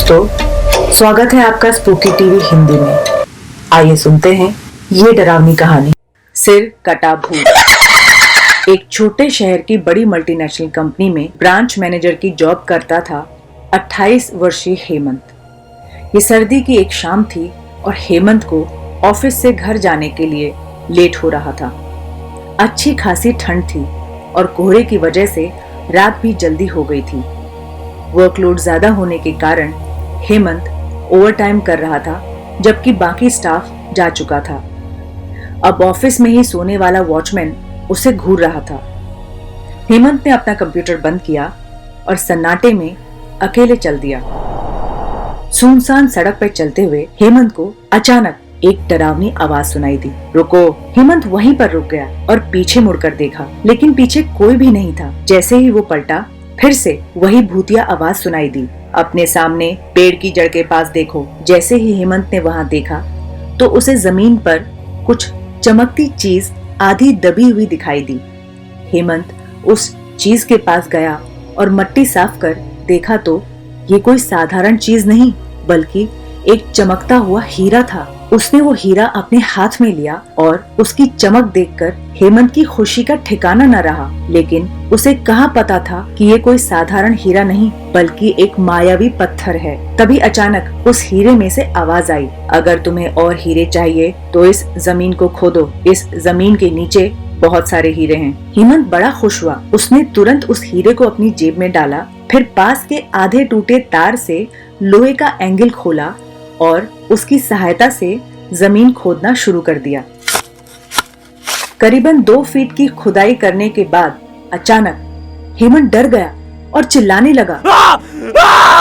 दोस्तों, स्वागत है आपका स्पूकी टीवी हिंदी में। आइए सुनते हैं ये डरावनी कहानी। सिर कटा भूत। एक छोटे शहर की बड़ी मल्टीनेशनल कंपनी में ब्रांच मैनेजर की जॉब करता था 28 वर्षीय हेमंत। ये सर्दी की एक शाम थी और हेमंत को ऑफिस से घर जाने के लिए लेट हो रहा था। अच्छी खासी ठंड थी और कोहरे की वजह से रात भी जल्दी हो गई थी। वर्कलोड ज्यादा होने के कारण हेमंत ओवरटाइम कर रहा था, जबकि बाकी स्टाफ जा चुका था। अब ऑफिस में ही सोने वाला वॉचमैन उसे घूर रहा था। हेमंत ने अपना कंप्यूटर बंद किया और सन्नाटे में अकेले चल दिया। सुनसान सड़क पर चलते हुए हेमंत को अचानक एक डरावनी आवाज सुनाई दी। रुको! हेमंत वहीं पर रुक गया और पीछे मुड़कर देखा, लेकिन पीछे कोई भी नहीं था। जैसे ही वो पलटा, फिर से वही भूतिया आवाज सुनाई दी। अपने सामने पेड़ की जड़ के पास देखो। जैसे ही हेमंत ने वहां देखा तो उसे जमीन पर कुछ चमकती चीज आधी दबी हुई दिखाई दी। हेमंत उस चीज के पास गया और मट्टी साफ कर देखा तो ये कोई साधारण चीज नहीं, बल्कि एक चमकता हुआ हीरा था। उसने वो हीरा अपने हाथ में लिया और उसकी चमक देखकर हेमंत की खुशी का ठिकाना न रहा। लेकिन उसे कहाँ पता था कि ये कोई साधारण हीरा नहीं, बल्कि एक मायावी पत्थर है। तभी अचानक उस हीरे में से आवाज आई, अगर तुम्हें और हीरे चाहिए तो इस जमीन को खोदो। इस जमीन के नीचे बहुत सारे हीरे हैं। हेमंत बड़ा खुश हुआ। उसने तुरंत उस हीरे को अपनी जेब में डाला, फिर पास के आधे टूटे तार से लोहे का एंगल खोला और उसकी सहायता से जमीन खोदना शुरू कर दिया। करीबन 2 फीट की खुदाई करने के बाद अचानक हेमंत डर गया और चिल्लाने लगा।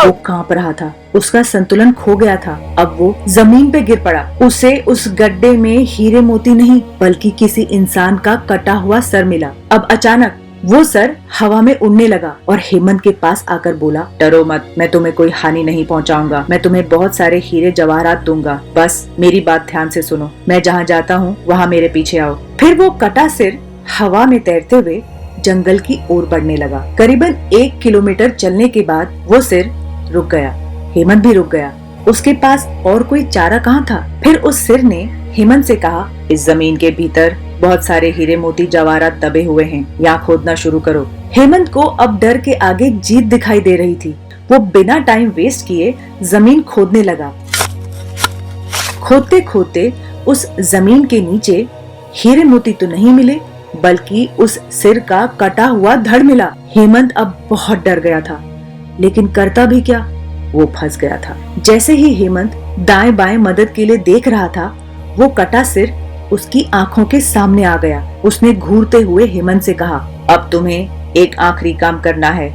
वो कांप रहा था, उसका संतुलन खो गया था। अब वो जमीन पे गिर पड़ा। उसे उस गड्ढे में हीरे मोती नहीं, बल्कि किसी इंसान का कटा हुआ सर मिला। अब अचानक वो सर हवा में उड़ने लगा और हेमंत के पास आकर बोला, डरो मत, मैं तुम्हें कोई हानि नहीं पहुंचाऊंगा। मैं तुम्हें बहुत सारे हीरे जवाहरात दूंगा, बस मेरी बात ध्यान से सुनो। मैं जहाँ जाता हूँ वहाँ मेरे पीछे आओ। फिर वो कटा सिर हवा में तैरते हुए जंगल की ओर बढ़ने लगा। करीबन 1 किलोमीटर चलने के बाद वो सिर रुक गया। हेमंत भी रुक गया। उसके पास और कोई चारा कहाँ था। फिर उस सिर ने हेमंत से कहा, इस जमीन के भीतर बहुत सारे हीरे मोती जवाहरात दबे हुए हैं, यहाँ खोदना शुरू करो। हेमंत को अब डर के आगे जीत दिखाई दे रही थी। वो बिना टाइम वेस्ट किए जमीन खोदने लगा। खोदते खोदते उस जमीन के नीचे हीरे मोती तो नहीं मिले, बल्कि उस सिर का कटा हुआ धड़ मिला। हेमंत अब बहुत डर गया था, लेकिन करता भी क्या, वो फंस गया था। जैसे ही हेमंत दाएं बाएं मदद के लिए देख रहा था, वो कटा सिर उसकी आंखों के सामने आ गया। उसने घूरते हुए हेमंत से कहा, अब तुम्हें एक आखिरी काम करना है,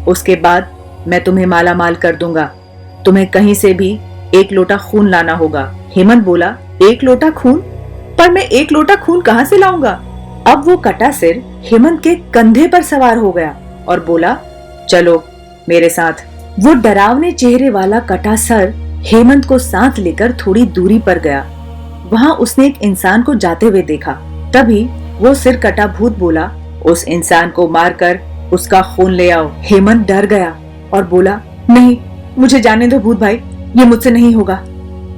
उसके बाद मैं तुम्हें माला माल कर दूंगा। तुम्हें कहीं से भी 1 लोटा खून लाना होगा। हेमंत बोला, 1 लोटा खून? पर मैं 1 लोटा खून कहाँ से लाऊंगा? अब वो कटा सिर हेमंत के कंधे पर सवार हो गया और बोला, चलो मेरे साथ। वो डरावने चेहरे वाला कटा सर हेमंत को साथ लेकर थोड़ी दूरी पर गया। वहां उसने एक इंसान को जाते हुए देखा। तभी वो सिर कटा भूत बोला, उस इंसान को मारकर उसका खून ले आओ। हेमंत डर गया और बोला, नहीं, मुझे जाने दो भूत भाई, ये मुझसे नहीं होगा।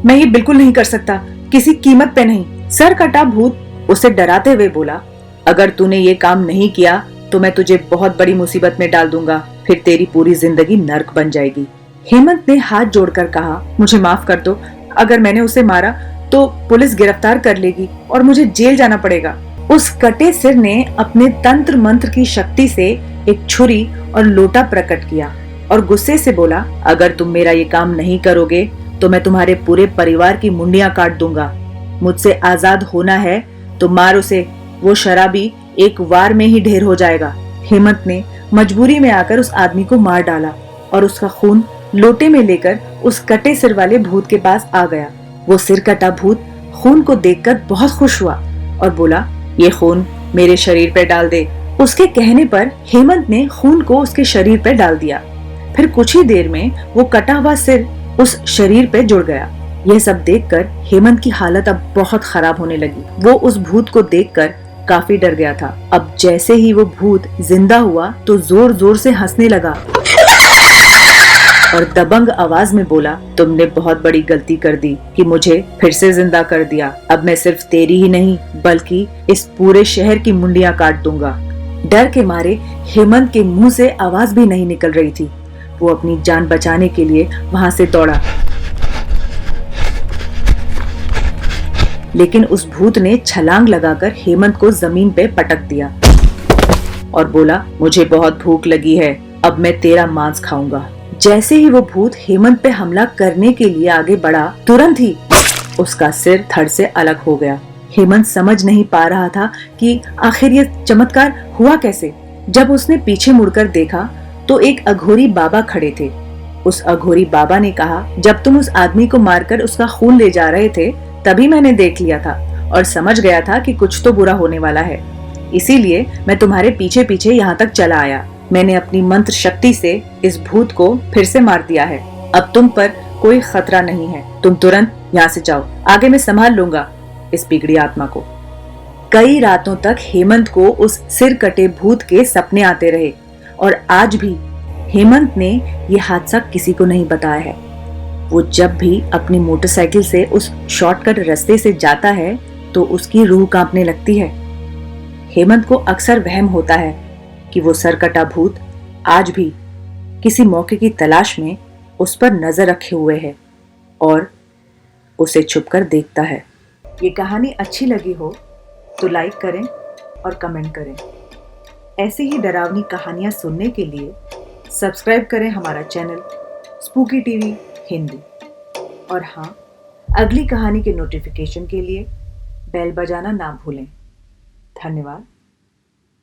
मैं ये बिल्कुल नहीं कर सकता, किसी कीमत पे नहीं। सर कटा भूत उसे डराते हुए बोला, अगर तूने ये काम नहीं किया तो मैं तुझे बहुत बड़ी मुसीबत में डाल दूंगा, फिर तेरी पूरी जिंदगी नर्क बन जाएगी। हेमंत ने हाथ जोड़कर कहा, मुझे माफ कर दो, अगर मैंने उसे मारा तो पुलिस गिरफ्तार कर लेगी और मुझे जेल जाना पड़ेगा। उस कटे सिर ने अपने तंत्र मंत्र की शक्ति से एक छुरी और लोटा प्रकट किया और गुस्से से बोला, अगर तुम मेरा ये काम नहीं करोगे तो मैं तुम्हारे पूरे परिवार की मुंडियां काट दूंगा। मुझसे आजाद होना है तो मार उसे, वो शराबी एक वार में ही ढेर हो जाएगा। हेमंत ने मजबूरी में आकर उस आदमी को मार डाला और उसका खून लोटे में लेकर उस कटे सिर वाले भूत के पास आ गया। वो सिर कटा भूत खून को देखकर बहुत खुश हुआ और बोला, ये खून मेरे शरीर पर डाल दे। उसके कहने पर हेमंत ने खून को उसके शरीर पर डाल दिया। फिर कुछ ही देर में वो कटा हुआ सिर उस शरीर पे जुड़ गया। यह सब देखकर हेमंत की हालत अब बहुत खराब होने लगी। वो उस भूत को देखकर काफी डर गया था। अब जैसे ही वो भूत जिंदा हुआ तो जोर जोर से हंसने लगा। और दबंग आवाज में बोला, तुमने बहुत बड़ी गलती कर दी कि मुझे फिर से जिंदा कर दिया। अब मैं सिर्फ तेरी ही नहीं बल्कि इस पूरे शहर की मुंडियां काट दूंगा। डर के मारे हेमंत के मुंह से आवाज भी नहीं निकल रही थी। वो अपनी जान बचाने के लिए वहां से दौड़ा, लेकिन उस भूत ने छलांग लगाकर हेमंत को जमीन पे पटक दिया और बोला, मुझे बहुत भूख लगी है, अब मैं तेरा मांस खाऊंगा। जैसे ही वो भूत हेमंत पे हमला करने के लिए आगे बढ़ा, तुरंत ही उसका सिर धड़ से अलग हो गया। हेमंत समझ नहीं पा रहा था कि आखिर ये चमत्कार हुआ कैसे। जब उसने पीछे मुड़कर देखा तो एक अघोरी बाबा खड़े थे। उस अघोरी बाबा ने कहा, जब तुम उस आदमी को मारकर उसका खून ले जा रहे थे तभी मैंने देख लिया था और समझ गया था कि कुछ तो बुरा होने वाला है, इसीलिए मैं तुम्हारे पीछे पीछे यहाँ तक चला आया। मैंने अपनी मंत्र शक्ति से इस भूत को फिर से मार दिया है। अब तुम पर कोई खतरा नहीं है, तुम तुरंत यहाँ से जाओ, आगे मैं संभाल लूंगा इस बिगड़ी आत्मा को। कई रातों तक हेमंत को उस सिर कटे भूत के सपने आते रहे और आज भी हेमंत ने यह हादसा किसी को नहीं बताया है। वो जब भी अपनी मोटरसाइकिल से उस शॉर्टकट रास्ते से जाता है तो उसकी रूह कांपने लगती है। हेमंत को अक्सर वहम होता है कि वो सरकटा भूत आज भी किसी मौके की तलाश में उस पर नजर रखे हुए है और उसे छुपकर देखता है। ये कहानी अच्छी लगी हो तो लाइक करें और कमेंट करें। ऐसी ही डरावनी कहानियां सुनने के लिए सब्सक्राइब करें हमारा चैनल स्पूकी टीवी हिंदी। और हाँ, अगली कहानी के नोटिफिकेशन के लिए बेल बजाना ना भूलें। धन्यवाद।